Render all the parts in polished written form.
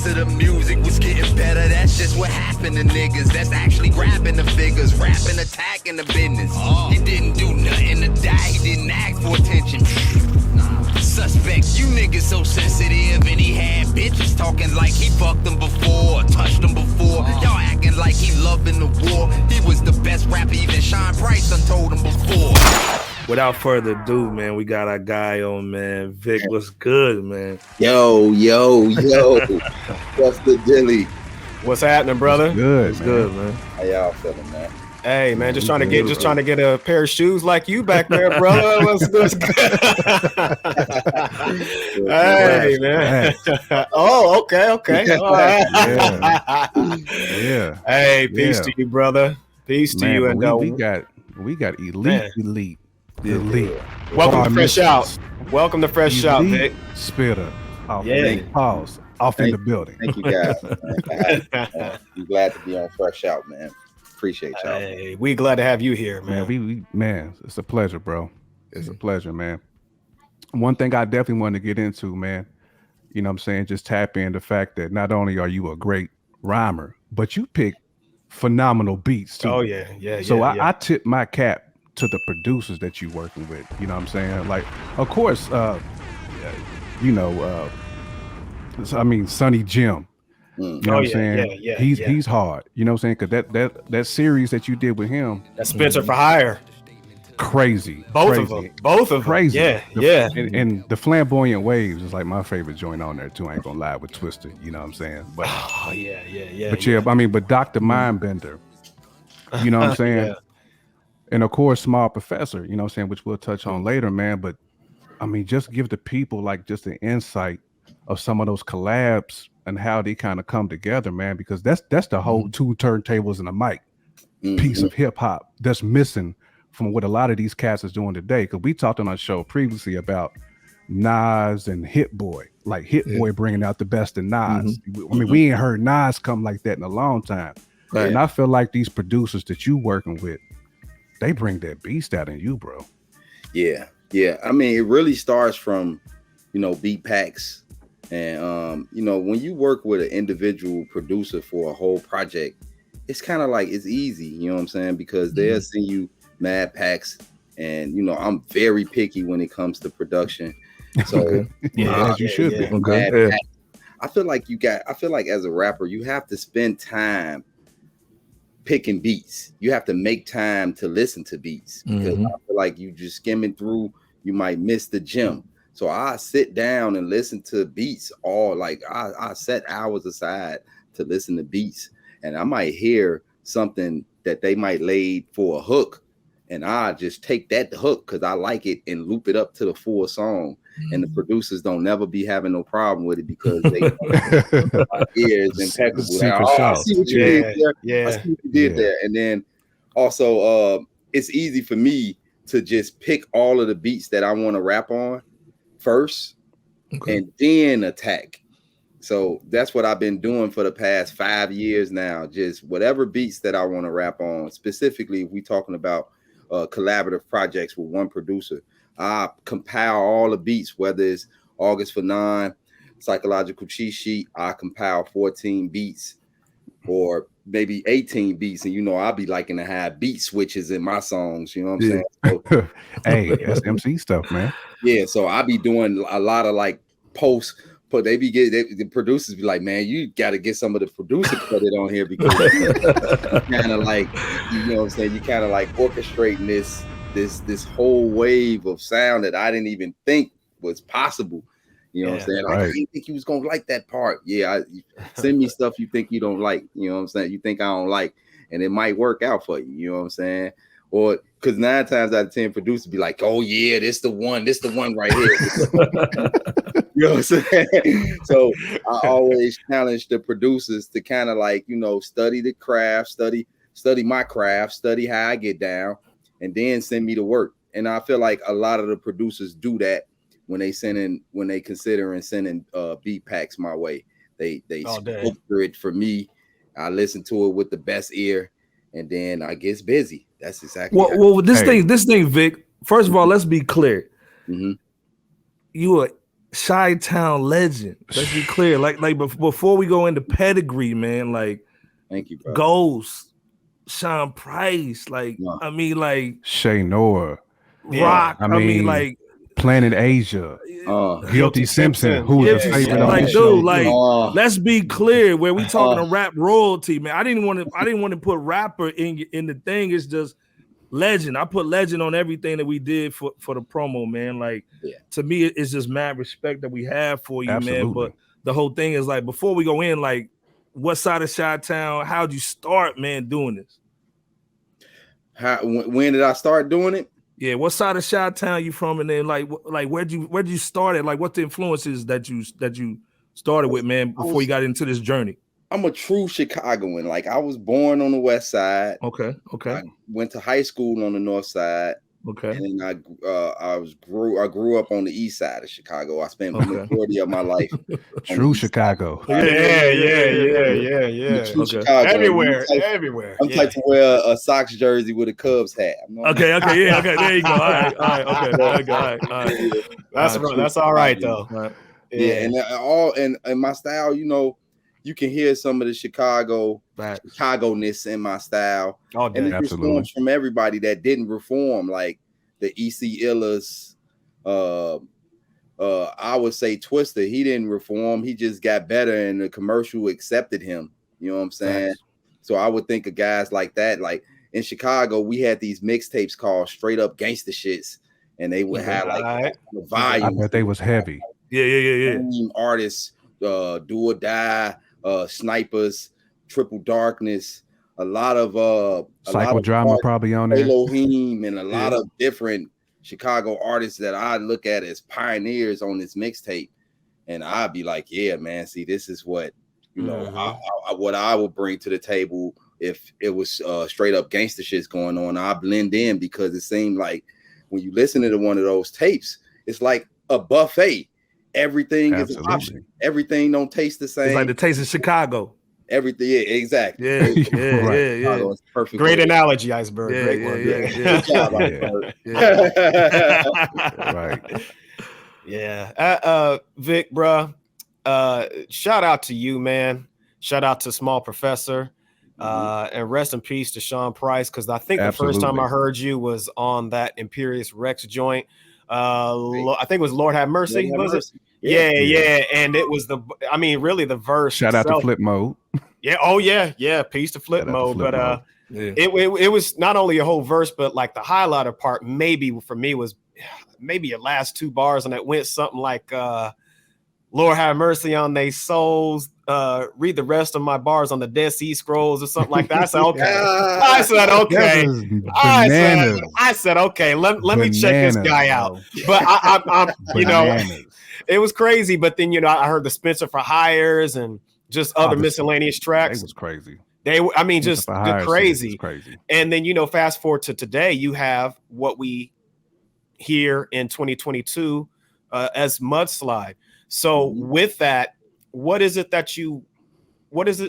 pace of the music was getting better. That's just what happened to niggas. That's actually grabbing the figures, rapping, attacking the business. He didn't do nothing to die. He didn't ask for attention. Suspect, you niggas so sensitive, and he had bitches talking like he fucked them before, touched them before. Y'all acting like he loved in the war. He was the best rapper, even Sean Price done told him before. Without further ado, man, we got our guy on, man. Vic, what's good, man? Yo. What's the dilly? What's happening, brother? It's good, man. How y'all feeling, man? Hey, man, just trying to get a pair of shoes like you back there, brother. What's good? Hey, man. Oh, okay. All right. Yeah. Hey, peace to you, brother. Peace to you. And we got elite. Welcome to FRSHOUT. Welcome to FRSHOUT, Vic. Spitter. Pause. Off in the building. Thank you, guys. I'm glad to be on FRSHOUT, man. Appreciate y'all. Hey, we glad to have you here, man. Man, it's a pleasure, bro. It's a pleasure, man. One thing I definitely want to get into, man, you know what I'm saying, just tap in the fact that not only are you a great rhymer, but you pick phenomenal beats too. Oh yeah. So I tip my cap to the producers that you working with. You know what I'm saying? Like, of course, Sonny Jim. You know what I'm saying? Yeah. He's hard. You know what I'm saying? Because that series that you did with him, That's Spencer for Hire. Crazy. Both of them. Crazy. Yeah. And the Flamboyant Waves is like my favorite joint on there too. I ain't gonna lie, with Twister. You know what I'm saying? But but Dr. Mindbender. You know what I'm saying? Yeah. And of course, Small Professor. You know what I'm saying? Which we'll touch on later, man. But I mean, just give the people like just an insight of some of those collabs and how they kind of come together, man, because that's the whole two turntables and a mic piece of hip hop that's missing from what a lot of these cats is doing today. Because we talked on our show previously about Nas and Hit Boy, like Hit Boy bringing out the best in Nas. I mean, we ain't heard Nas come like that in a long time. Right. And I feel like these producers that you working with, they bring that beast out in you, bro. Yeah. I mean, it really starts from, beat packs. And, when you work with an individual producer for a whole project, it's kind of like it's easy, you know what I'm saying? Because they'll send you mad packs. And, I'm very picky when it comes to production. So, as you should be. Okay. I feel like as a rapper, you have to spend time picking beats. You have to make time to listen to beats because I feel like you just skimming through, you might miss the gem. So I sit down and listen to beats I set hours aside to listen to beats, and I might hear something that they might lay for a hook, and I just take that hook because I like it and loop it up to the full song. And the producers don't never be having no problem with it because they my ears impeccable. I see what you did there. I see what you did there. And then also it's easy for me to just pick all of the beats that I want to rap on first and then attack. So that's what I've been doing for the past 5 years now. Just whatever beats that I want to rap on. Specifically, if we're talking about collaborative projects with one producer, I compile all the beats, whether it's August for 9, Psychological Cheat Sheet, I compile 14 beats or maybe 18 beats. And, I'll be liking to have beat switches in my songs. You know what I'm saying? So, hey, that's MC stuff, man. Yeah. So I be doing a lot of like posts, but the producers be like, man, you got to get some of the producer credit on here because kind of like, you know what I'm saying? You kind of like orchestrating this whole wave of sound that I didn't even think was possible. You know what I'm saying? Like, I didn't think you was going to like that part. Yeah. Send me stuff you think you don't like. You know what I'm saying? You think I don't like, and it might work out for you. You know what I'm saying? Or because 9 times out of 10 producers be like, oh yeah, this the one right here. You know what I'm saying? So I always challenge the producers to kind of like, study the craft, study my craft, study how I get down, and then send me the work. And I feel like a lot of the producers do that when they considering sending beat packs my way. They filter it for me. I listen to it with the best ear, and then I get busy. That's exactly this thing, Vic. First of all, let's be clear. Mm-hmm. You are Chi-Town legend. Let's be clear. Like before we go into pedigree, man. Like, Thank you, bro. Ghost, Sean Price. Like, Yeah. I mean, like Shay Noah, Rock. I mean, like Planet Asia, Guilty Simpson, who was a favorite on like, the show. dude, like, let's be clear. Where we talking to rap royalty, man. I didn't want to put rapper in the thing. It's just legend. I put legend on everything that we did for the promo, man. Like, to me, it's just mad respect that we have for you, man. But the whole thing is like, before we go in, like, what side of Chi-Town? How'd you start, man, doing this? When did I start doing it? Yeah, what side of Chi-Town you from, and then like where'd you start at? Like, what the influences that you started with, man, before you got into this journey? I'm a true Chicagoan. Like, I was born on the west side. Okay. I went to high school on the north side. Okay. And then I grew up on the east side of Chicago. I spent the majority of my life. True Chicago. Yeah. True Chicago. Everywhere. I'm type to wear a Sox jersey with a Cubs hat. Okay. There you go. All right. That's all right though. Right. Yeah, and my style, you know, you can hear some of the Chicago-ness in my style. Oh, and it reforms from everybody that didn't reform, like the EC Illas. I would say Twister, he didn't reform. He just got better, and the commercial accepted him. You know what I'm saying? Nice. So I would think of guys like that. Like in Chicago, we had these mixtapes called Straight Up Gangsta Shits, and they would have like volume. I bet they was heavy. Yeah. Artists, Do or Die, Snipers, Triple Darkness, a lot of Psychodrama probably on there. Elohim, and a lot of different Chicago artists that I look at as pioneers on this mixtape, and I'd be like, yeah, man, see, this is what, you know, what I would bring to the table if it was straight up gangster shit going on. I blend in because it seemed like when you listen to one of those tapes, it's like a buffet. Everything is an option. Everything don't taste the same. It's like the taste of Chicago. Everything, exactly. Yeah. Perfect. Great analogy, Iceberg. Great one. Good job, Iceberg. Right. Yeah. Vic, bro. Shout out to you, man. Shout out to Small Professor. And rest in peace to Sean Price, because I think the first time I heard you was on that Imperious Rex joint. I think it was Lord Have Mercy. Was it? Yeah. And it was really the verse. Shout out to Flip Mode. Yeah. Oh yeah. Peace to Flip Mode. But it was not only a whole verse, but like the highlighter part, maybe for me was maybe your last two bars, and it went something like Lord have mercy on they souls. Read the rest of my bars on the Dead Sea Scrolls or something like that. I said, okay. I said, okay. Let me check this guy out. But I'm you know, it was crazy. But then, you know, I heard the Spencer for Hires and just other miscellaneous tracks. It was crazy. Just crazy. And then, you know, fast forward to today, you have what we hear in 2022 as Mudslide. So with that, what is it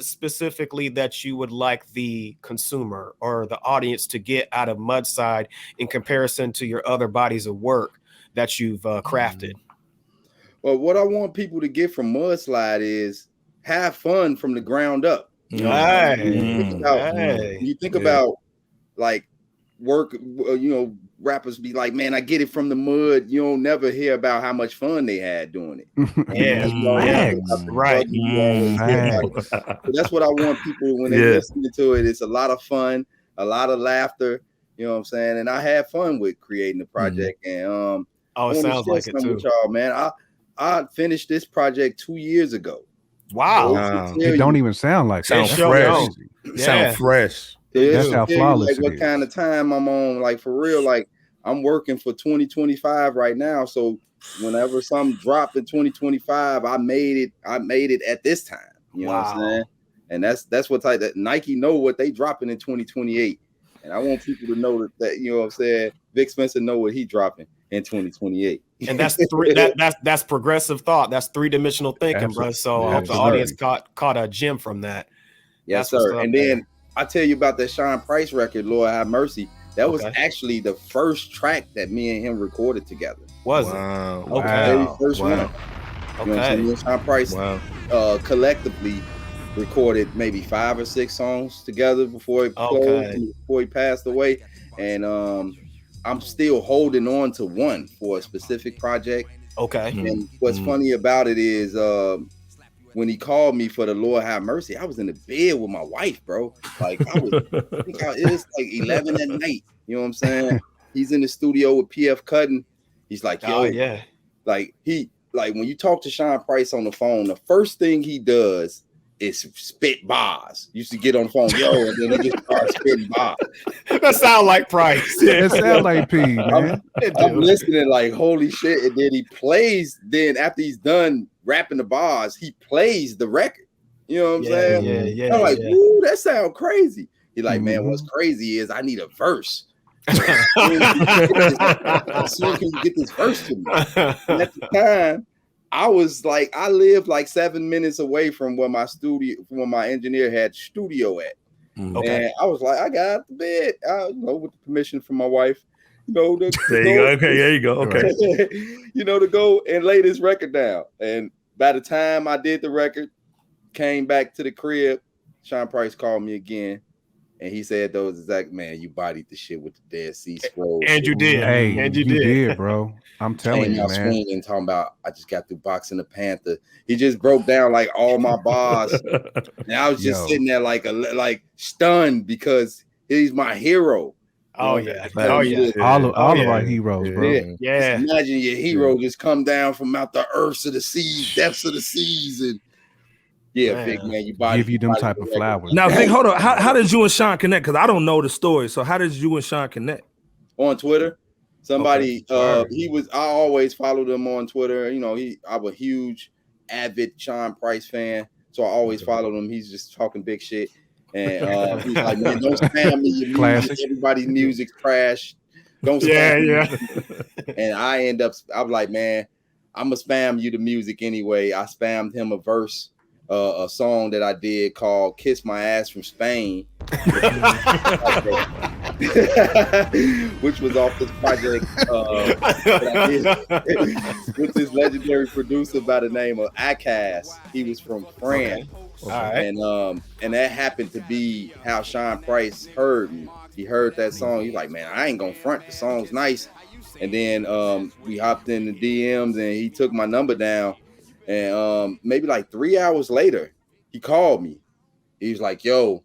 specifically that you would like the consumer or the audience to get out of Mudslide in comparison to your other bodies of work that you've crafted? Well, what I want people to get from Mudslide is have fun from the ground up. You think about like work, you know, rappers be like, man, I get it from the mud. You don't never hear about how much fun they had doing it. Right. So that's what I want people when they listen to it. It's a lot of fun, a lot of laughter. You know what I'm saying? And I had fun with creating the project. And it sounds like it too. Y'all, man, I finished this project 2 years ago. Wow. It don't even sound like sound fresh. Sound fresh. That's how flawless like what kind of time I'm on, like for real, like I'm working for 2025 right now. So whenever something dropped in 2025, I made it at this time. You know what I'm saying? And that's what that Nike know what they dropping in 2028. And I want people to know that you know what I'm saying, Vic Spencer know what he dropping in 2028. And that's that's progressive thought. That's three-dimensional thinking, bro. So I hope the audience caught a gem from that. Yes, sir. And then I tell you about that Sean Price record, Lord Have Mercy. That was actually the first track that me and him recorded together. Was wow. it? Okay. Very first one. Wow. You know what I'm saying? Sean Price collectively recorded maybe 5 or 6 songs together before it closed, before he passed away. And I'm still holding on to one for a specific project. Okay. And what's funny about it is when he called me for the Lord Have Mercy, I was in the bed with my wife, bro. Like it was like 11 at night. You know what I'm saying? He's in the studio with PF Cutting. He's like, yo, like when you talk to Sean Price on the phone, the first thing he does is spit bars. Used to get on the phone, yo, and then he just starts spitting bars. That sound like Price. It sound like P, man. I'm listening like, holy shit. And then he plays, then after he's done rapping the bars, he plays the record. You know what I'm saying? I'm like, ooh, that sound crazy. He's like, man, what's crazy is I need a verse. As soon can you get this verse to me? And at the time, I was like, I lived like 7 minutes away from where my engineer had studio at. And I was like, I got out the bed, with the permission from my wife, there you go. Okay, there you go. Okay. To go and lay this record down. And by the time I did the record, came back to the crib, Sean Price called me again. And he said those exact, man, you bodied the shit with the Dead Sea Scrolls. And you did. Hey, and you did, bro. I'm telling you, man. Swinging, talking about, I just got through boxing the Panther. He just broke down like all my bars. And I was just sitting there like stunned because he's my hero. Oh, yeah. All of our heroes, bro. Yeah. Just imagine your hero just come down from out the earths of the seas, depths of the seas, and Vic, man, give you them type of flowers. Now, Vic, hold on. How did you and Sean connect? Because I don't know the story. So how did you and Sean connect? On Twitter. Somebody, I always followed him on Twitter. I'm a huge avid Sean Price fan, so I always followed him. He's just talking big shit, and he's like, man, don't spam me your music. Everybody's music's trash. Don't spam me. And I'm like, man, I'm gonna spam you the music anyway. I spammed him a verse. A song that I did called "Kiss My Ass from Spain," which was off this project that I did with this legendary producer by the name of Akaz. He was from France, and that happened to be how Sean Price heard me. He heard that song. He's like, man, I ain't gonna front. The song's nice. And then we hopped in the DMs, and he took my number down. And maybe like 3 hours later, he called me. He was like, yo,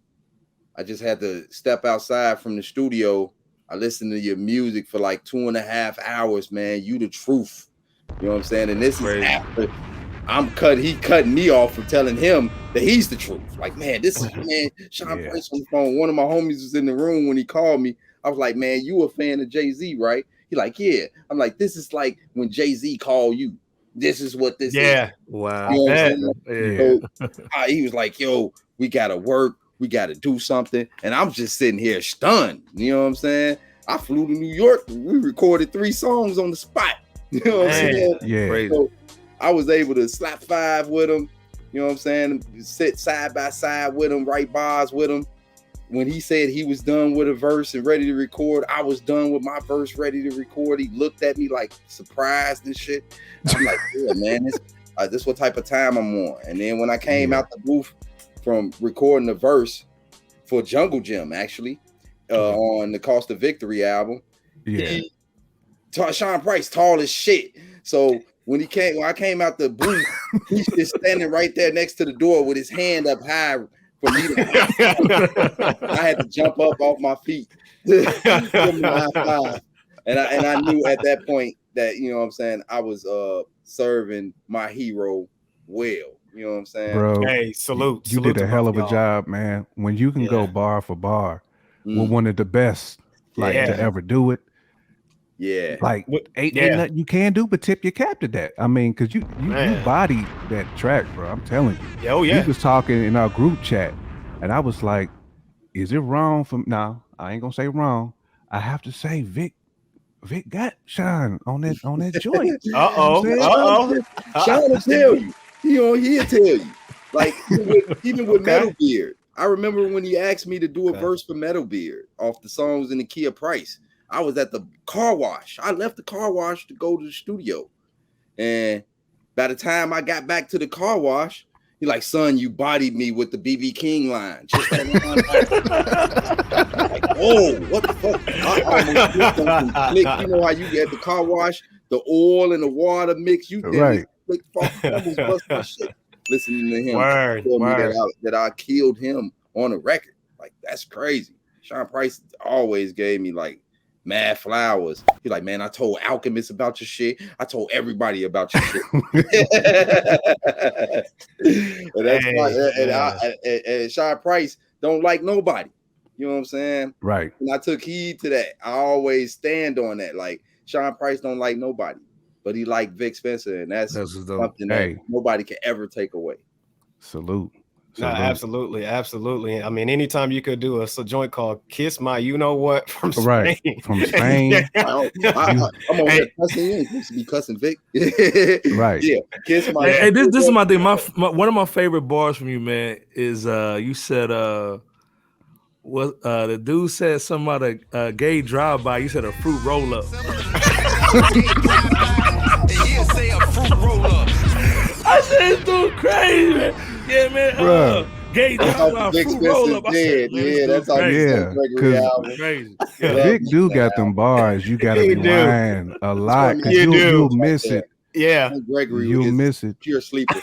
I just had to step outside from the studio. I listened to your music for like 2.5 hours, man. You the truth. You know what I'm saying? And this is after he cutting me off for telling him that he's the truth. Like, man, this is, man, Sean Price on the phone. One of my homies was in the room when he called me. I was like, man, you a fan of Jay-Z, right? He like, yeah. I'm like, this is like when Jay-Z called you. This is what this is. Wow. You know so, he was like, yo, we gotta work, we gotta do something. And I'm just sitting here stunned. You know what I'm saying? I flew to New York, we recorded 3 songs on the spot. You know what I'm saying? Yeah. So I was able to slap 5 with him, you know what I'm saying? Sit side by side with him, write bars with him. When he said he was done with a verse and ready to record, I was done with my verse, ready to record. He looked at me like surprised and shit. I'm like, yeah, man, this what type of time I'm on. And then when I came out the booth from recording the verse for Jungle Gym, actually, on the Cost of Victory album, Sean Price, tall as shit. So when I came out the booth, he's just standing right there next to the door with his hand up high. For me I had to jump up off my feet. And I knew at that point that, you know what I'm saying, I was serving my hero well. You know what I'm saying? Bro, hey, salute. You did a hell of a job, man. When you can go bar for bar, we're one of the best to ever do it. Yeah. Like ain't nothing you can do but tip your cap to that. I mean, because you bodied that track, bro. I'm telling you. Oh yeah. We was talking in our group chat, and I was like, is it wrong for no, I ain't gonna say wrong. I have to say Vic got Sean on that joint. Sean will tell you. He'll tell you. Like even with Metal Beard, I remember when he asked me to do a verse for Metal Beard off the songs in the Kia Price. I was at the car wash. I left the car wash to go to the studio. And by the time I got back to the car wash, he like, son, you bodied me with the BB King line. Just that line. Like, oh, what the fuck? I almost flipped on some click. You know how you get the car wash, the oil and the water mix. You did right. Click, almost bust my shit. Listening to him Word. that I killed him on a record. Like, that's crazy. Sean Price always gave me like mad flowers. He's like, man, I told Alchemist about your shit. I told everybody about your shit. And that's why, and Sean Price don't like nobody. You know what I'm saying? Right. And I took heed to that. I always stand on that. Like, Sean Price don't like nobody, but he liked Vic Spencer, and that's something that nobody can ever take away. Salute. No, absolutely. I mean, anytime you could do a joint called "Kiss My," you know what, from Spain. Right, from Spain. I'm on here cussing. You ain't supposed to be cussing Vic. Right. Yeah. Kiss My. Hey, this is my thing. One of my favorite bars from you, man, is you said what the dude said something about a gay drive-by. You said a fruit roll-up. I said it's too crazy, man. Yeah, man. Gay drive-by fruit roll-up. Yeah, that's how crazy. Vic do got them bars. You got to rewind a lot because you'll miss it. Yeah, Gregory, you'll miss it. Pure sleeper.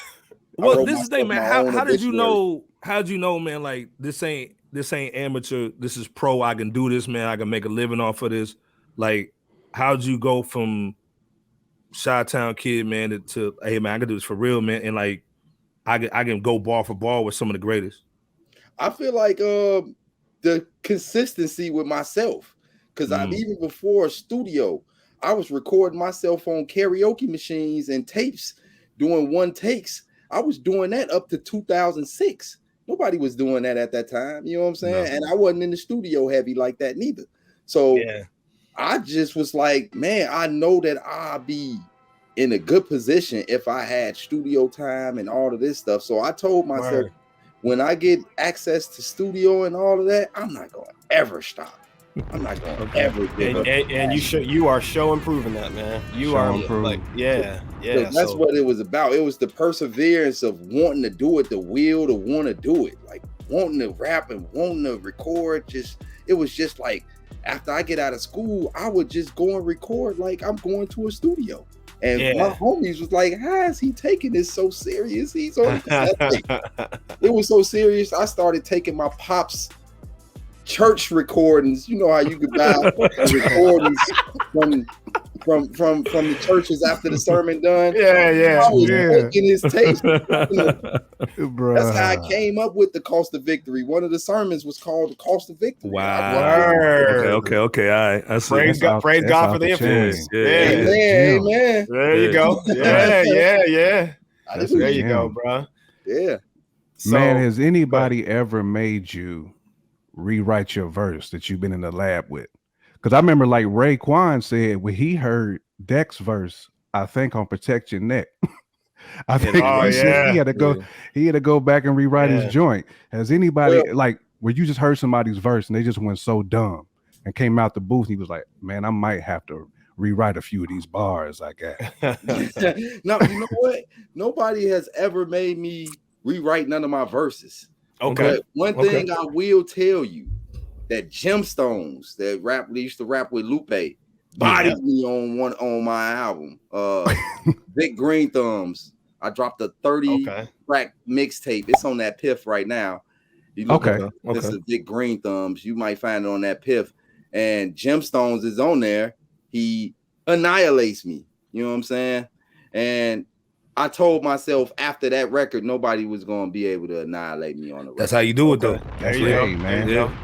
Well, this is the thing, man. How did you know? How'd you know, man? Like this ain't amateur. This is pro. I can do this, man. I can make a living off of this. Like, how'd you go from Chi-Town kid, man, to hey, man, I can do this for real, man, and like I can go bar for bar with some of the greatest. I feel like the consistency with myself, because I even before studio, I was recording myself on karaoke machines and tapes, doing one takes. I was doing that up to 2006. Nobody was doing that at that time. You know what I'm saying? No. And I wasn't in the studio heavy like that neither. So I just was like, man, I know that I'll be in a good position if I had studio time and all of this stuff. So I told myself, when I get access to studio and all of that, I'm not going to ever stop. I'm not going to ever give up. And you are proving that, man. You are like, yeah. That's what it was about. It was the perseverance of wanting to do it, the will to want to do it, like wanting to rap and wanting to record. It was just like, after I get out of school, I would just go and record like I'm going to a studio. And my homies was like, how is he taking this so serious? He's on it was so serious. I started taking my pops church recordings. You know how you could buy recordings from the churches after the sermon done. I was taking his taste. That's how I came up with the Cost of Victory. One of the sermons was called the Cost of Victory. Wow. Okay. All right. I see. Praise God for the influence. Amen. There you go. Yeah. There you go, bro. Yeah. So, man, has anybody ever made you rewrite your verse that you've been in the lab with? Because I remember like Raekwon said when he heard Deck's verse, I think on Protect Your Neck. I think he had to go back and rewrite his joint. Has anybody like where you just heard somebody's verse and they just went so dumb and came out the booth and he was like, man, I might have to rewrite a few of these bars I got. No, you know what? Nobody has ever made me rewrite none of my verses. Okay. But one thing I will tell you, that Gemstones that used to rap with Lupe bodied me on my album. Big Green Thumbs. I dropped a 30 track mixtape. It's on that Piff right now. You look this is Big Green Thumbs. You might find it on that Piff. And Gemstones is on there. He annihilates me. You know what I'm saying? And I told myself after that record, nobody was going to be able to annihilate me on the record. That's how you do it, though. That's man.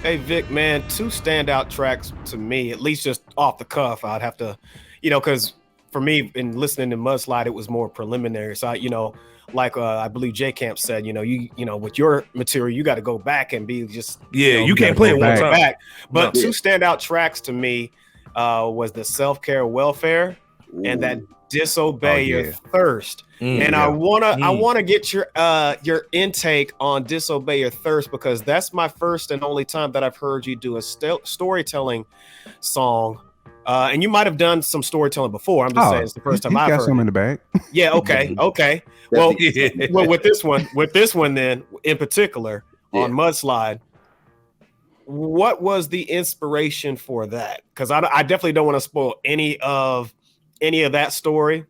Hey, Vic, man, 2 standout tracks to me, at least just off the cuff. I'd have to, because for me, in listening to Mudslide, it was more preliminary. So, like I believe J Camp said, with your material, you got to go back and be just you can't play it one time back. But 2 standout tracks to me was the Self-Care Welfare and Disobey Your Thirst. And I wanna get your intake on Disobey Your Thirst, because that's my first and only time that I've heard you do a storytelling song. And you might have done some storytelling before. I'm just saying it's the first time I've heard some in the bag. Yeah, okay. Well, with this one then in particular on Mudslide, what was the inspiration for that? Because I definitely don't want to spoil any of that story,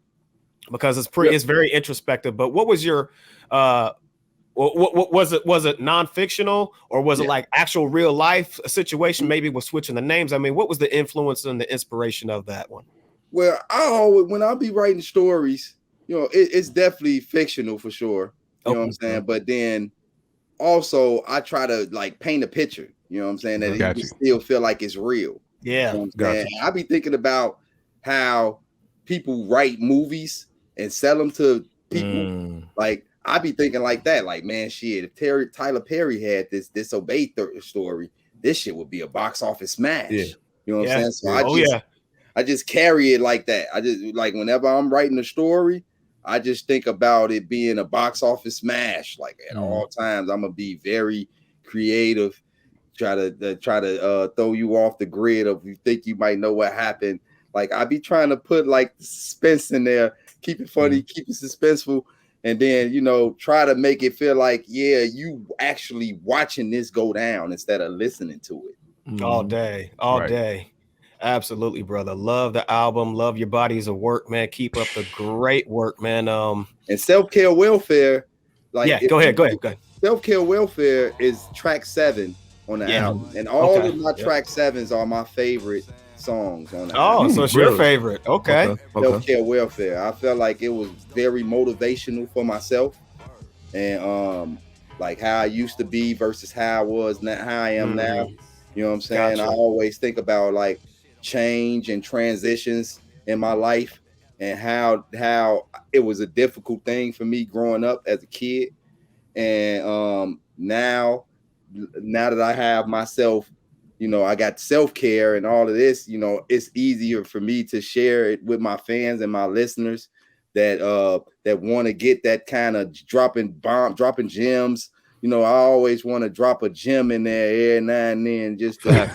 because it's very introspective. But what was your what was it non-fictional, or was it like actual real life situation? Maybe we're switching the names. I mean, what was the influence and the inspiration of that one? Well, when I be writing stories, it's definitely fictional for sure. You know what I'm saying? But then also I try to like paint a picture, you know what I'm saying, that you still feel like it's real. Yeah. You know I be thinking about how people write movies and sell them to people. Like I be thinking like that, like, man, shit, if Tyler Perry had this Disobey story, this shit would be a box office smash. Yeah. You know what I'm saying? So I just carry it like that. I just like whenever I'm writing a story, I just think about it being a box office smash. Like at all times, I'm gonna be very creative, try to throw you off the grid of you think you might know what happened. Like I be trying to put like suspense in there, keep it funny, keep it suspenseful, and then try to make it feel like you actually watching this go down instead of listening to it all day. Absolutely, brother. Love the album. Love your bodies of work, man. Keep up the great work, man. And Self-Care Welfare. Like, go ahead. Self-Care Welfare is track 7 on the album, and all of my track 7s are my favorite songs on the album. So it's your favorite. Okay. Self-Care Welfare. I felt like it was very motivational for myself, and like how I used to be versus how I was now, how I am now. You know what I'm saying? Gotcha. I always think about like change and transitions in my life, and how it was a difficult thing for me growing up as a kid, and now that I have myself, I got self-care and all of this, it's easier for me to share it with my fans and my listeners that want to get that kind of dropping gems. I always want to drop a gem in there every now and then, just to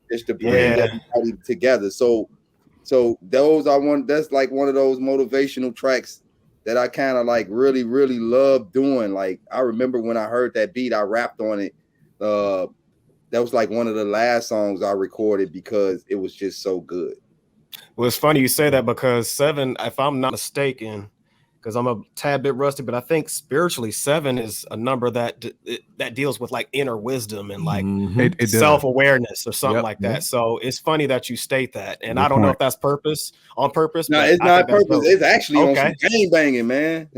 just to bring everybody together. So that's like one of those motivational tracks that I kind of like really, really love doing. Like I remember when I heard that beat, I rapped on it. That was like one of the last songs I recorded because it was just so good. Well, it's funny you say that, because 7, if I'm not mistaken, because I'm a tad bit rusty, but I think spiritually 7 is a number that deals with like inner wisdom and like self-awareness or something like that. So it's funny that you state that, and I don't know if that's on purpose. No, it's not purpose. It's actually on some gang banging, man.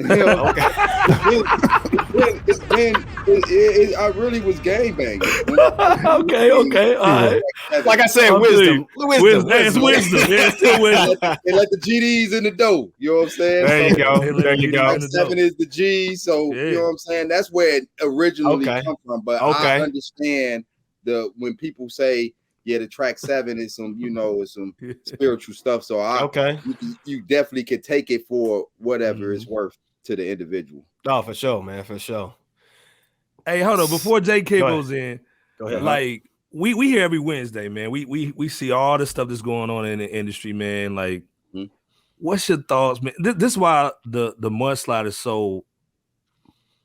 I really was gang banging. Okay, all right. Like I said, wisdom. It's wisdom. Yeah, still wisdom. They let the GDs in the dough. You know what I'm saying? There you go. 7 is the G. So you know what I'm saying? That's where it originally come from. But I understand when people say, the track 7 is some, is some spiritual stuff. So you definitely could take it for whatever it's worth to the individual. Oh, for sure, man, for sure. Hey, hold on, before JK goes in, go ahead. Like we hear every Wednesday, man. We see all the stuff that's going on in the industry, man. Like, what's your thoughts, man? This is why the Mudslide is so.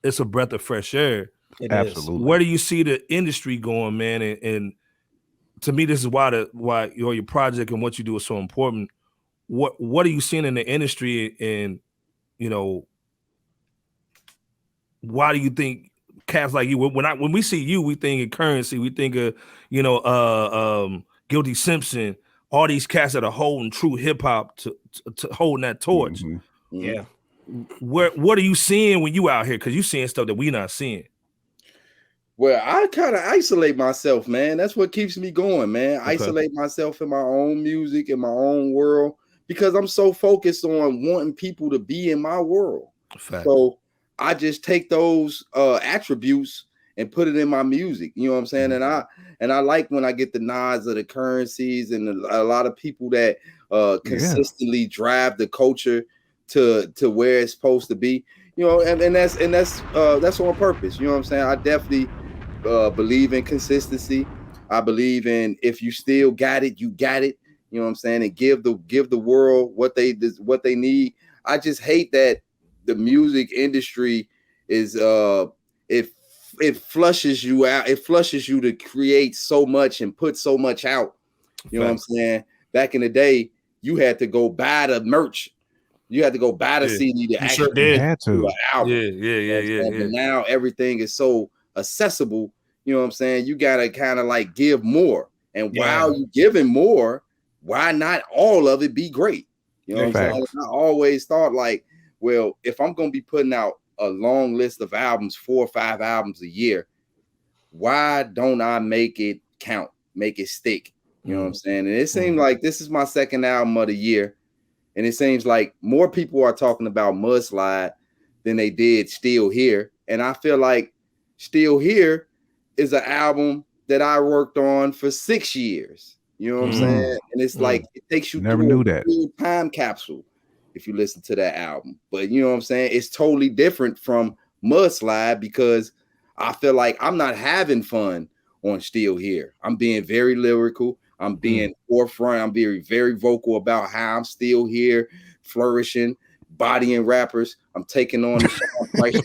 It's a breath of fresh air. Absolutely. Where do you see the industry going, man? And to me, this is why your project and what you do is so important. What are you seeing in the industry, and why do you think cats like you? When we see you, we think of Currency, we think of Guilty Simpson, all these cats that are holding true hip hop to holding that torch. Yeah. What are you seeing when you out here? Because you seeing stuff that we not seeing. Well, I kind of isolate myself, man. That's what keeps me going, man. Okay. Isolate myself in my own music, in my own world, because I'm so focused on wanting people to be in my world. Fact. So I just take those attributes and put it in my music. You know what I'm saying? And I like when I get the nods of the Currencies and a lot of people that consistently drive the culture to where it's supposed to be. You know, and that's on purpose. You know what I'm saying? I definitely believe in consistency. I believe in if you still got it, you got it. You know what I'm saying? And give the world what they need. I just hate that the music industry is it flushes you out. It flushes you to create so much and put so much out. You know what I'm saying? Back in the day, you had to go buy the merch. You had to go buy the CD to actually do an album. Yeah. But now everything is so accessible. You know what I'm saying? You gotta kind of like give more. And while you giving more, why not all of it be great? You know what I'm saying? I always thought like, well, if I'm gonna be putting out a long list of albums, 4 or 5 albums a year, why don't I make it count, make it stick? You know what I'm saying? And it seems like this is my second album of the year, and it seems like more people are talking about Mudslide than they did Still Here. And I feel like Still Here is an album that I worked on for 6 years. You know what I'm saying? And it's like it takes you through a time capsule if you listen to that album. But you know what I'm saying? It's totally different from Mudslide because I feel like I'm not having fun on Still Here. I'm being very lyrical. I'm being forefront. I'm being very vocal about how I'm still here, flourishing, bodying rappers. I'm taking on the Sean Price,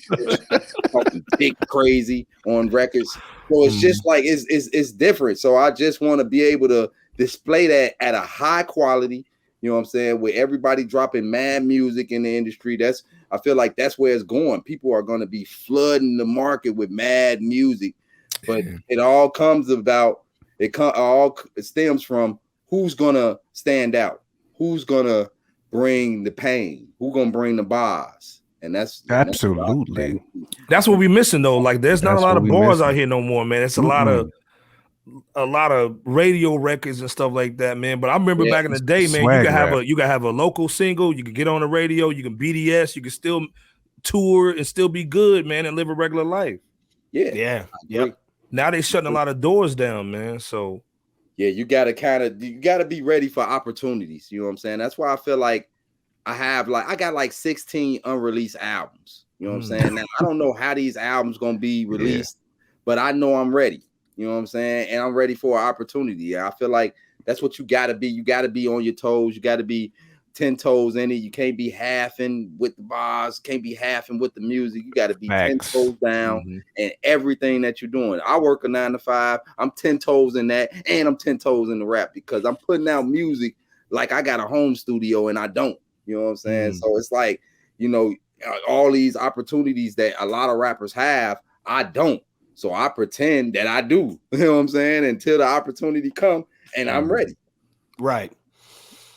talking big crazy on records. So it's just like it's different. So I just want to be able to display that at a high quality. You know what I'm saying? With everybody dropping mad music in the industry, I feel like that's where it's going. People are going to be flooding the market with mad music, but it all comes about. It stems from who's gonna stand out, who's gonna bring the pain, who's gonna bring the bars, and that's absolutely that's what we're missing though. Like, there's not a lot of bars out here no more, man. It's a lot of radio records and stuff like that, man. But I remember back in the day, man, you could have a local single, you could get on the radio, you can BDS, you can still tour and still be good, man, and live a regular life. Yeah. Now they shutting a lot of doors down, man. So you gotta be ready for opportunities. You know what I'm saying? That's why I feel like I got like 16 unreleased albums. You know what I'm saying? Now I don't know how these albums gonna be released, but I know I'm ready. You know what I'm saying? And I'm ready for an opportunity. I feel like that's what you gotta be. You gotta be on your toes. You gotta be 10 toes in it. You can't be halfing with the bars, can't be halfing with the music. You got to be 10 toes down and everything that you're doing. I work a 9 to 5. I'm 10 toes in that, and I'm 10 toes in the rap because I'm putting out music like I got a home studio and I don't. You know what I'm saying? So it's like, you know, all these opportunities that a lot of rappers have, I don't. So I pretend that I do. You know what I'm saying? Until the opportunity come and I'm ready. Right.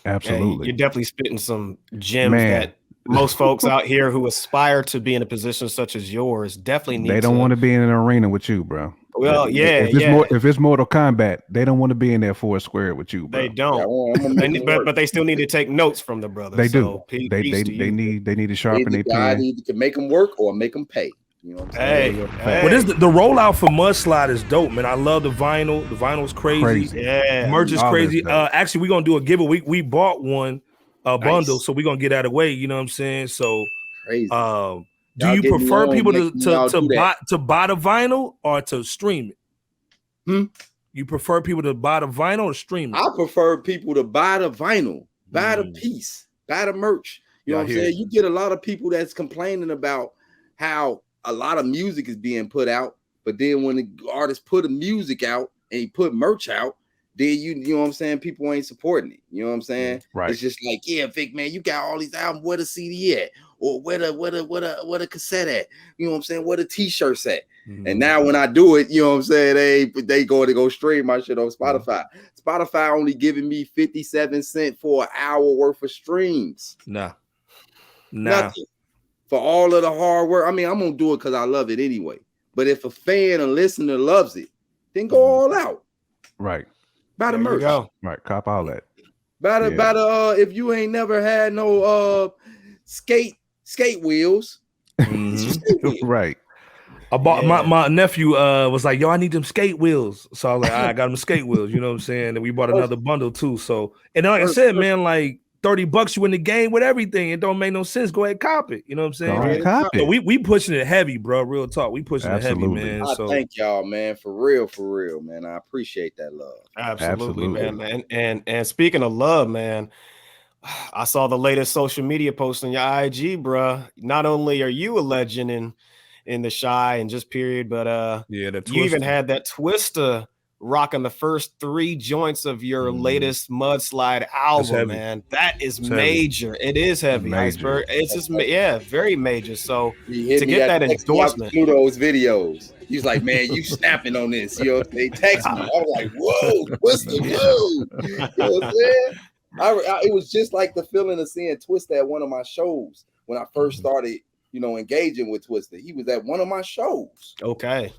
Absolutely. You're definitely spitting some gems that most folks out here who aspire to be in a position such as yours definitely need. They don't want to be in an arena with you, bro. Well, if it's Mortal Kombat, they don't want to be in there for a square with you, bro. They don't. But they still need to take notes from the brothers. They do. So they need to sharpen their pen. Either to make them work or make them pay. You know what I'm saying? But the rollout for Mudslide is dope, man. I love the vinyl. The vinyl's crazy. Yeah, merch is crazy. Actually, we're gonna do a giveaway. We bought one bundle, so we're gonna get out of the way. You know what I'm saying? So crazy. Do you prefer people to buy the vinyl or to stream it? You prefer people to buy the vinyl or stream it? I prefer people to buy the vinyl, buy the piece, buy the merch. You know what I'm saying? You get a lot of people that's complaining about how a lot of music is being put out, but then when the artist put the music out and he put merch out, then you know what I'm saying, people ain't supporting it. You know what I'm saying? Right. It's just like, yeah, Vic, man, you got all these albums. Where the CD at? Or where the cassette at? You know what I'm saying? Where the t-shirts at? And now when I do it, you know what I'm saying, they go stream my shit on Spotify. Spotify only giving me 57 cents for an hour worth of streams. Nah. Nothing. For all of the hard work. I mean, I'm gonna do it because I love it anyway. But if a fan or listener loves it, then go all out. Right. Buy the merch. Right. Cop all that. Buy the if you ain't never had no skate wheels. Right. I bought my nephew was like, yo, I need them skate wheels. So I was like, I got him skate wheels, you know what I'm saying? And we bought another bundle too. So, and like I said, man, like $30 you in the game with everything. It don't make no sense. Go ahead, cop it. You know what I'm saying? So we pushing it heavy, bro. Real talk. We pushing it heavy, man. I thank y'all, man. For real, man. I appreciate that love. Absolutely. man. And speaking of love, man, I saw the latest social media post on your IG, bro. Not only are you a legend in the Shy and just period, but you even had that Twista rocking the first 3 joints of your latest Mudslide album, man. That is major. It is heavy, Iceberg. It's just very major. So to get that endorsement, those videos, he's like, man, you snapping on this. You know, they text me. I was like, whoa, Twista, whoa. You know what I'm saying? It was just like the feeling of seeing Twista at one of my shows when I first started, you know, engaging with Twista. He was at one of my shows. Okay.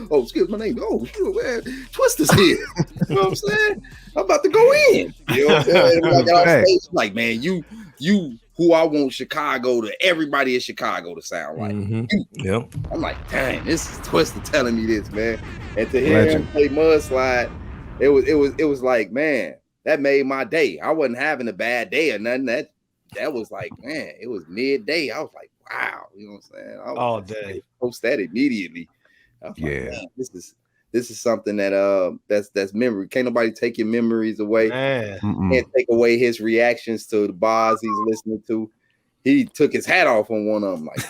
Oh, excuse my name. Oh, man, Twista's here. You know what I'm saying? I'm about to go in. You know what I'm saying? When I got off stage, like, man, you who I want Chicago to everybody in Chicago to sound like. Yep. I'm like, dang, this is Twista telling me this, man. And to hear him play Mudslide, it was like, man, that made my day. I wasn't having a bad day or nothing. That was like, man, it was midday. I was like, wow, you know what I'm saying? All day. Post that immediately. I was like, man, this is something that that's memory. Can't nobody take your memories away. Can't take away his reactions to the bars he's listening to. He took his hat off on one of them. Like,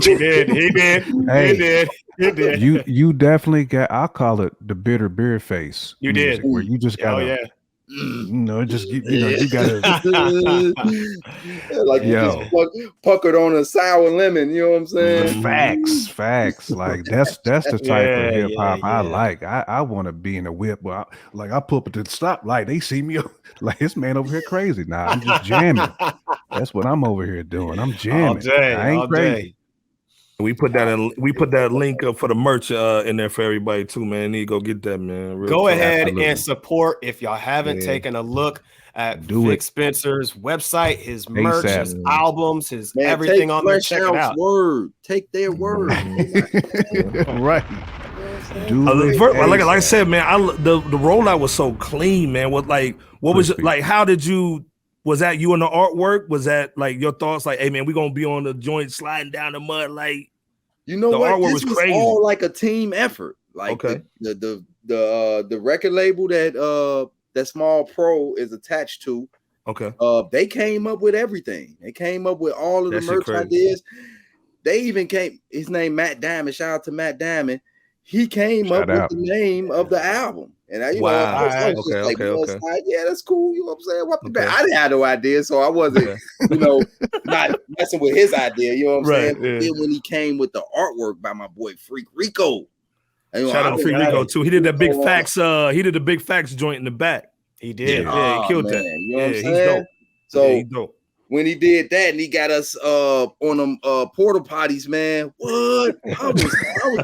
he did. You definitely got, I'll call it the bitter beer face. You did. Where you just got you know, just you gotta like you just puckered on a sour lemon, you know what I'm saying? Facts. Like that's the type of hip hop I like. I want to be in a whip, but I pull up at the stoplight. They see me like this man over here crazy. Nah, I'm just jamming. That's what I'm over here doing. I'm jamming. All day, I ain't crazy. We put that link up for the merch in there for everybody too, man. You need to go get that, man. Go ahead and support if y'all haven't taken a look at Vic Spencer's website, his merch, his albums, his everything on there. Check it out. Take their word. Right. Like I said, man, the rollout was so clean, man. What was it like? How did you? Was that you in the artwork? Was that like your thoughts? Like, hey man, we're gonna be on the joint sliding down the mud. Like, you know the what? artwork This was crazy. All like a team effort. Like the record label that Small Pro is attached to. Okay. They came up with everything. They came up with all of the merch ideas. They even came. His name Matt Diamond. Shout out to Matt Diamond. He came up with the name of the album. And I was like, yeah, that's cool. You know what I'm saying? I didn't have no idea, so I wasn't, not messing with his idea. You know what I'm saying? But then when he came with the artwork by my boy Freak Rico, shout out to Freak Rico too. He did that big facts. He did the big facts joint in the back. He did. Yeah, he killed that. You know what I'm saying? He's dope. So he's dope. When he did that and he got us on them porta potties, man, what? I was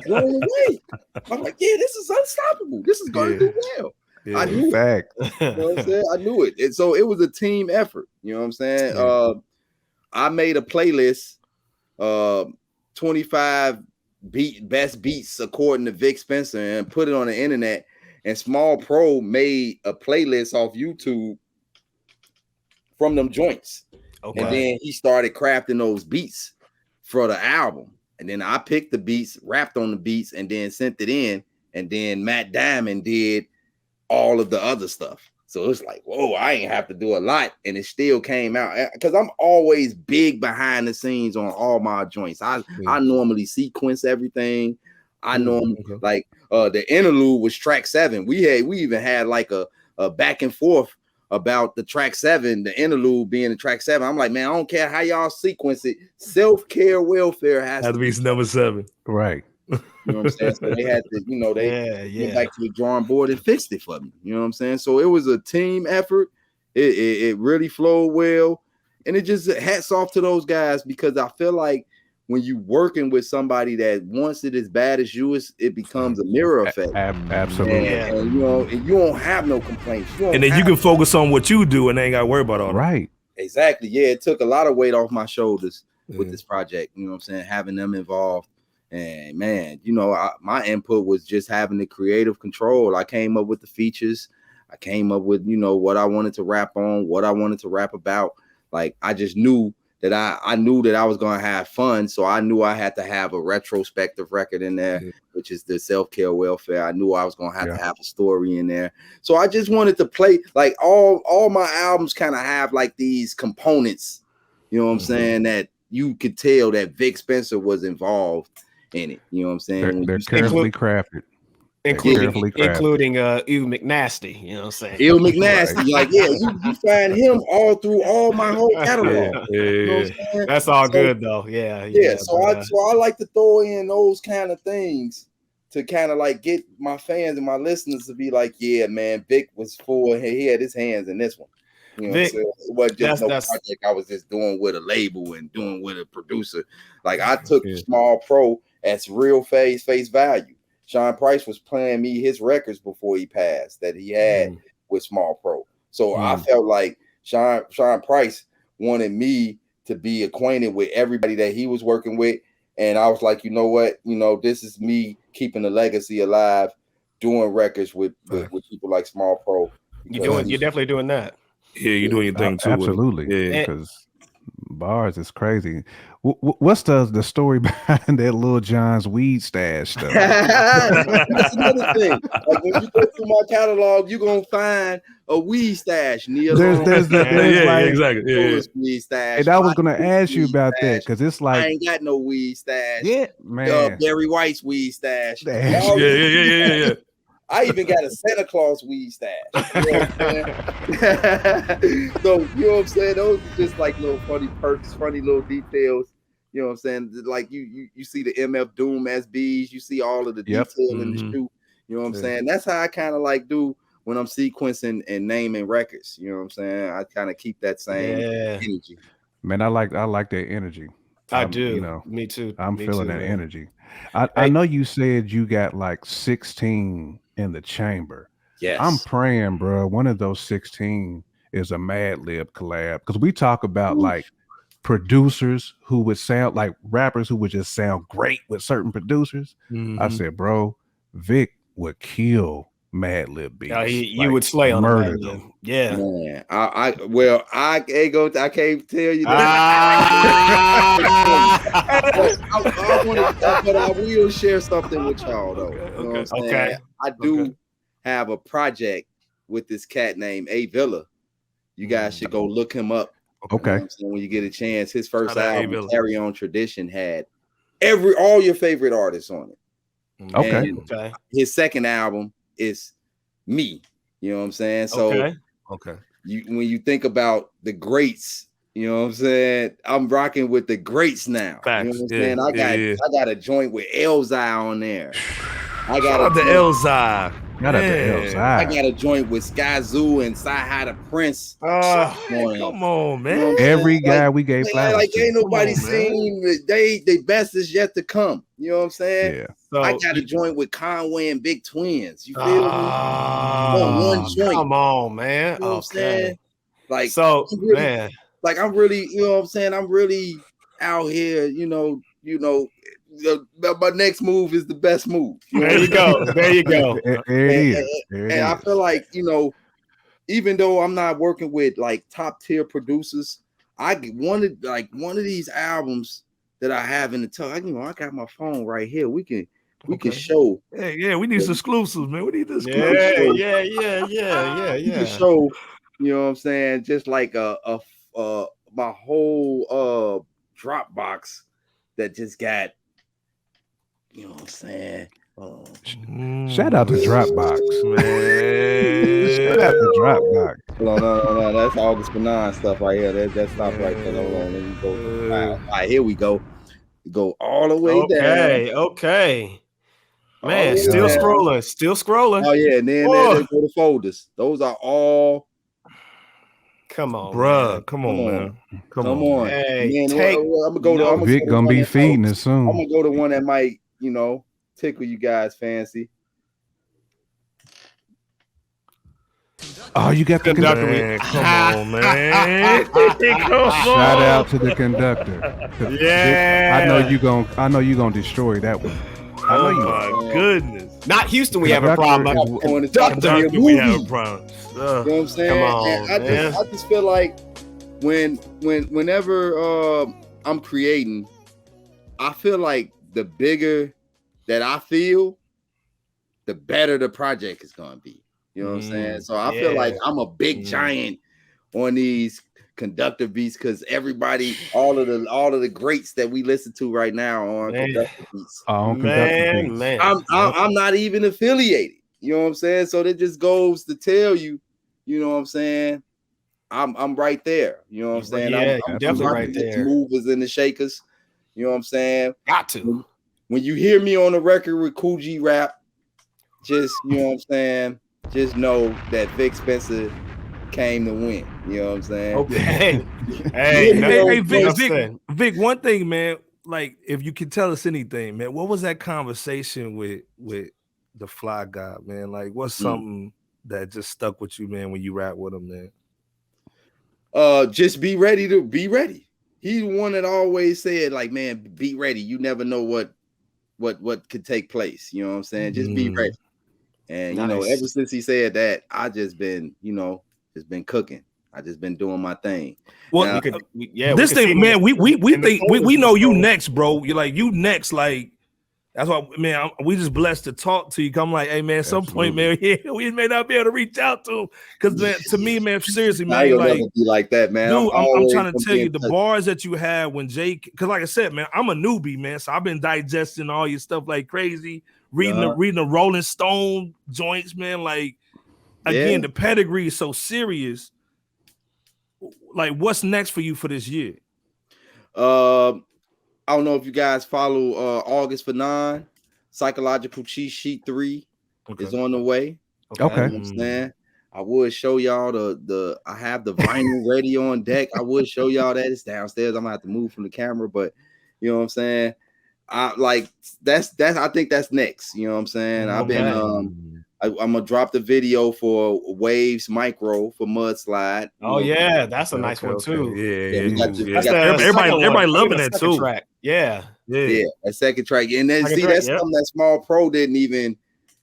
blown away. I'm like, yeah, this is unstoppable. This is going to do well. Yeah, I knew it. You know what I'm saying? I knew it. And so it was a team effort. You know what I'm saying? I made a playlist, 25 best beats according to Vic Spencer, and put it on the internet. And Small Pro made a playlist off YouTube from them joints. Okay. And then he started crafting those beats for the album. And then I picked the beats, rapped on the beats, and then sent it in. And then Matt Diamond did all of the other stuff. So it's like, whoa, I ain't have to do a lot. And it still came out. Because I'm always big behind the scenes on all my joints. I normally sequence everything. I normally like the interlude was track 7. We even had like a back and forth about the track 7, the interlude being the track 7. I'm like, man, I don't care how y'all sequence it. Self-care welfare has to be number 7. Right. You know what I'm saying? So they had to, they went back to the drawing board and fixed it for me. You know what I'm saying? So it was a team effort. It really flowed well. And it just hats off to those guys, because I feel like when you working with somebody that wants it as bad as you, it becomes a mirror effect. Absolutely. And you don't have no complaints. And then you can focus on what you do and ain't got to worry about all that. Right. Exactly. Yeah, it took a lot of weight off my shoulders with this project. You know what I'm saying? Having them involved. And man, you know, my input was just having the creative control. I came up with the features. I came up with, you know, what I wanted to rap on, what I wanted to rap about. Like, I just knew that I knew that I was going to have fun. So I knew I had to have a retrospective record in there, which is the self-care welfare. I knew I was going to have a story in there. So I just wanted to play, like, all my albums kind of have like these components, you know what I'm saying, that you could tell that Vic Spencer was involved in it. You know what I'm saying? They're carefully crafted. Including Ew McNasty, you know what I'm saying? Ew McNasty, right. Like, yeah, you find him all through all my whole catalog. You know what I'm saying? That's all good though. Yeah. So I like to throw in those kind of things to kind of like get my fans and my listeners to be like, yeah, man, Vic was he had his hands in this one. You know Vic, what I'm saying? It wasn't just no project I was just doing with a label and doing with a producer. Like, I took Small Pro as real face value. Sean Price was playing me his records before he passed that he had with Small Pro. So I felt like Sean Price wanted me to be acquainted with everybody that he was working with. And I was like, you know what? You know, this is me keeping the legacy alive, doing records with people like Small Pro. You're definitely doing that. Yeah, you're doing your thing too. Absolutely. Yeah, because bars is crazy. What's the story behind that Lil Jon's weed stash stuff? That's another thing. Like, when you go through my catalog, you're gonna find a weed stash. There's exactly. Weed stash. And I was gonna ask you about that because it's like I ain't got no weed stash. Yeah, man. Barry White's weed stash. Yeah. I even got a Santa Claus weed stash. You know what I'm saying? So, you know what I'm saying? Those are just like little funny perks, funny little details. You know what I'm saying? Like you see the MF Doom SBs, you see all of the detail in the shoe. You know what I'm saying? That's how I kind of like do when I'm sequencing and naming records. You know what I'm saying? I kind of keep that same energy. Man, I like that energy. I do. You know, me too. I'm feeling that energy. I know you said you got like 16 in the chamber. Yes. I'm praying, bro. One of those 16 is a Madlib collab because we talk about like producers who would sound like rappers who would just sound great with certain producers. I said, bro, Vic would kill Madlib beats. You would slay on murder them. Yeah. Man, I can't tell you that. But I will share something with y'all though. You know what I'm saying? I do have a project with this cat named A Villa. You guys should go look him up. Okay. You know, when you get a chance, his first album, Carry On Tradition, had all your favorite artists on it. Okay. His second album is me. You know what I'm saying? So okay. When you think about the greats, you know what I'm saying? I'm rocking with the greats now. Facts. You know what I'm saying? I got a joint with Elzai on there. I got the Elzai. I got a joint with Sky Zoo and Sci-Hi the Prince. Come on, man. You know Every guy we gave flowers like ain't nobody seen they best is yet to come. You know what I'm saying? Yeah. So I got a joint with Conway and Big Twins. You feel me? One joint. Come on, man. You know what I'm saying? Like, so really, man. Like, I'm really, you know what I'm saying? I'm really out here, you know, my next move is the best move. There you go. There you go. And I feel like, you know, even though I'm not working with like top tier producers, I wanted like one of these albums that I have in the tuck. You know, I got my phone right here. We can show. Yeah, we need some exclusives, man. We need this. Yeah. You can show. You know what I'm saying? Just like my whole Dropbox that just got. You know what I'm saying? Shout out to Dropbox, man. Shout out to Dropbox. No, that's August Banan stuff right here. That stuff right there. Hold on, let me go. All right, here we go. Go all the way down. Okay. Man, still scrolling. Oh yeah, and then there go the folders. Those are all. Come on, bruh. Man. Come on, man. Come on. Hey, I'm gonna go. Vic gonna be feeding it soon. I'm gonna go to one that might, you know, tickle you guys fancy. Oh, you got the conductor. Man, come on, man. Come on. Shout out to the conductor. Yeah. I know you gonna destroy that one. I know Oh you. my goodness. Not Houston, we have a problem. Conductor, we have a problem. You know what I'm saying? Come on, and I just feel like whenever I'm creating, I feel like the bigger that I feel, the better the project is gonna be. You know what I'm saying? So I feel like I'm a big giant on these conductor beats because everybody, all of the greats that we listen to right now are on conductor beats. Man. I'm not even affiliated. You know what I'm saying? So that just goes to tell you, you know what I'm saying? I'm right there. You know what I'm saying? Yeah, I'm definitely right there. The movers and the shakers. You know what I'm saying? Got to. When you hear me on the record with Cool G Rap, just, you know what I'm saying? Just know that Vic Spencer came to win. You know what I'm saying? Okay. Hey, Vic, one thing, man, like if you can tell us anything, man, what was that conversation with the Fly Guy, man? Like what's something that just stuck with you, man, when you rap with him, man? Just be ready to be ready. He's the one that always said, like, man, be ready. You never know what could take place. You know what I'm saying? Just be ready. And you know, ever since he said that, I just been, you know, just been cooking. I just been doing my thing. Well, now, this thing, man, we think we know you next, bro. You're like you next, like that's why, man. We just blessed to talk to you. Come like, hey, man, at some point, man, we may not be able to reach out to him because, man, to me, man, seriously, man, you'll like never be like that, man. Dude, I'm trying to tell you the bars that you had when Jake, because like I said, man, I'm a newbie, man, so I've been digesting all your stuff like crazy. Reading the Rolling Stone joints, man. Like again, the pedigree is so serious. Like, what's next for you for this year? I don't know if you guys follow August for 9. Psychological Cheat Sheet 3 is on the way. Okay. You know what I'm saying? I would show y'all I have the vinyl ready on deck. I would show y'all that. It's downstairs. I'm gonna have to move from the camera, but you know what I'm saying? I think that's next. You know what I'm saying? I've been I'm gonna drop the video for Waves Micro for Mudslide. Oh yeah, that's a nice one too. Everybody loving that too. Track. Yeah, a second track. And then something that Small Pro didn't even,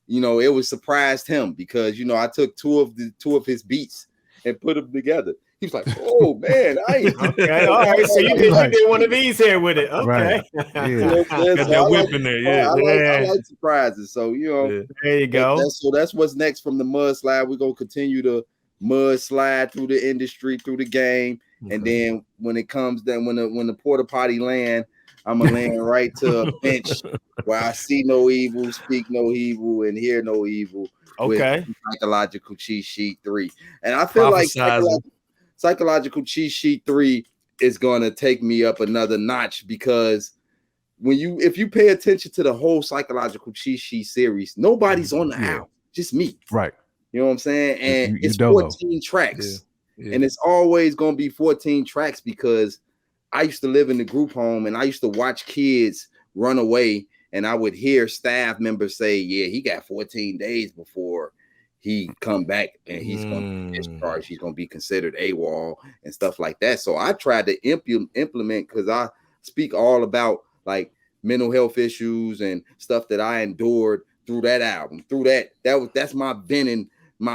you know, it was surprised him because you know I took two of his beats and put them together. He was like, "Oh man, okay, all right." So you did one of these here with it, okay? Right. Yeah, you know got that whip in there. Yeah, I like surprises. So you know, there you go. That's what's next from the Mudslide. We're gonna continue to mudslide through the industry, through the game, and then when it comes down, when the porta potty land, I'm gonna land right to a bench where I see no evil, speak no evil, and hear no evil. Okay. With Psychological Cheat Sheet 3, and I feel like Psychological Cheat Sheet 3 is going to take me up another notch because if you pay attention to the whole Psychological Cheat Sheet series, nobody's on the album, just me. Right. You know what I'm saying? And it's dolo. 14 tracks. And it's always going to be 14 tracks because I used to live in the group home and I used to watch kids run away and I would hear staff members say, yeah, he got 14 days before he come back and he's going to be discharged. He's going to be considered AWOL and stuff like that. So I tried to implement because I speak all about like mental health issues and stuff that I endured through that album. That's my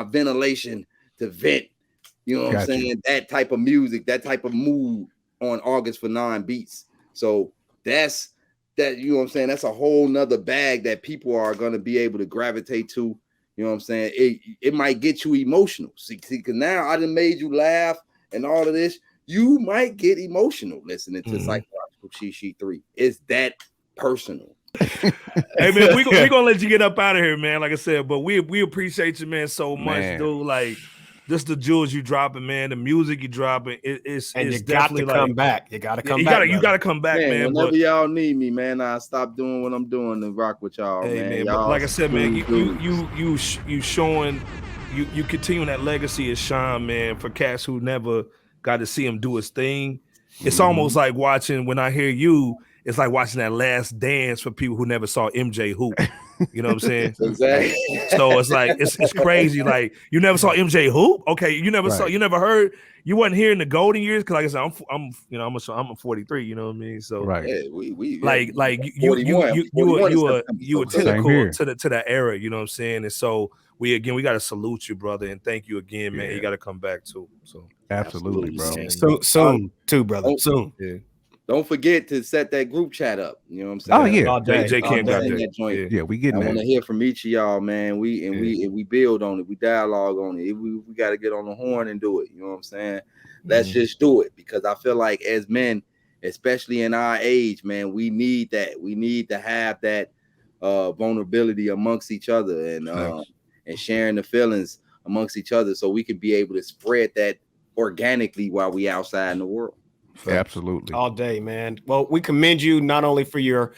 ventilation to vent. You know what I'm saying? That type of music, that type of mood on August for 9 beats. So that's that. You know what I'm saying? That's a whole nother bag that people are going to be able to gravitate to. You know what I'm saying? It might get you emotional. See, because now I done made you laugh and all of this. You might get emotional listening to Psychological Cheat Sheet 3. It's that personal. Hey man, we gonna let you get up out of here, man. Like I said, but we appreciate you, man, so much, dude. Like just the jewels you dropping, man. The music you dropping, it's you definitely got to come back. You got to come back. You got to come back, man. Whenever y'all need me, man, I stop doing what I'm doing to rock with y'all, man. But like I said, man, you showing you continuing that legacy of Sean, man. For cats who never got to see him do his thing, it's almost like watching. When I hear you, it's like watching that Last Dance for people who never saw MJ hoop. You know what I'm saying? Exactly. So it's like it's crazy. Like you never saw MJ hoop. Okay, you never saw, you never heard, you wasn't here in the golden years. Cause like I said, I'm 43. You know what I mean? So right, Yeah, we like you were typical to that era. You know what I'm saying? And so we got to salute you, brother, and thank you again, man. You got to come back too. So absolutely, bro. So soon too, brother. Soon. Yeah. Don't forget to set that group chat up. You know what I'm saying? Oh yeah, All day. J Camp got that that. joint. yeah, we getting I want to that. hear from each of y'all, man. We build on it. We dialogue on it. We got to get on the horn and do it. You know what I'm saying? Let's just do it, because I feel like as men, especially in our age, man, we need that. We need to have that vulnerability amongst each other and sharing the feelings amongst each other, so we can be able to spread that organically while we outside in the world. Absolutely. All day, man. Well, we commend you not only for your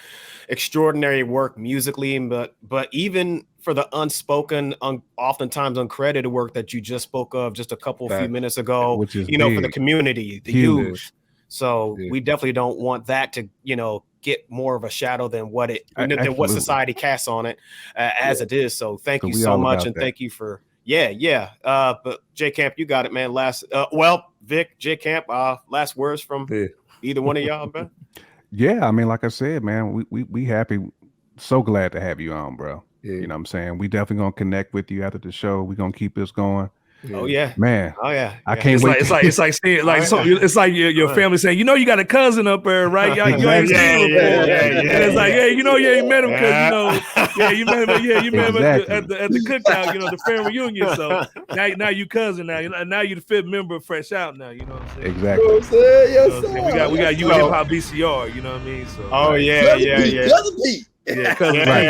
extraordinary work musically, but even for the unspoken, oftentimes uncredited work that you just spoke of just a few minutes ago, which is for the community, the youth. So Yeah. we definitely don't want that to, get more of a shadow than what society casts on it as it is. So thank you so much. And thank you for, but J Camp, you got it, man. Vic, J Camp, last words from either one of y'all, man. Yeah, I mean, like I said, man, we happy, so glad to have you on, bro. Yeah. You know what I'm saying? We definitely gonna connect with you after the show. We're gonna keep this going. Oh yeah, man. Oh yeah. I can't wait. It's like saying like it's like your family saying, you got a cousin up there, right? You ain't seen him before. And it's like, you ain't met him because you met him at the cookout, the family reunion. So now you cousin now you the fifth member of FRSHOUT now. You know what I'm saying? Exactly. You know what I'm saying? Yes, sir. We got you hip hop BCR. You know what I mean? So Cousin Pete. Yeah, cousin Right.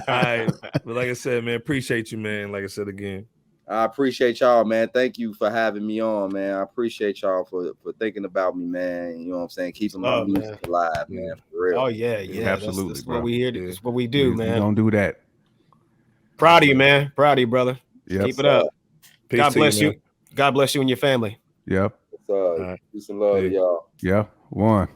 All right. But like I said, man, appreciate you, man. Like I said again. I appreciate y'all, man. Thank you for having me on, man. I appreciate y'all for thinking about me, man. You know what I'm saying? Keeping my music alive, man. For real. Oh yeah. Absolutely, that's bro. what we here. That's what we do, man. We gonna do that. Proud of you, man. Proud of you, brother. Yep. Keep it up. Peace God to bless you. man. God bless you and your family. Yep. Peace and love to y'all. Yeah. One.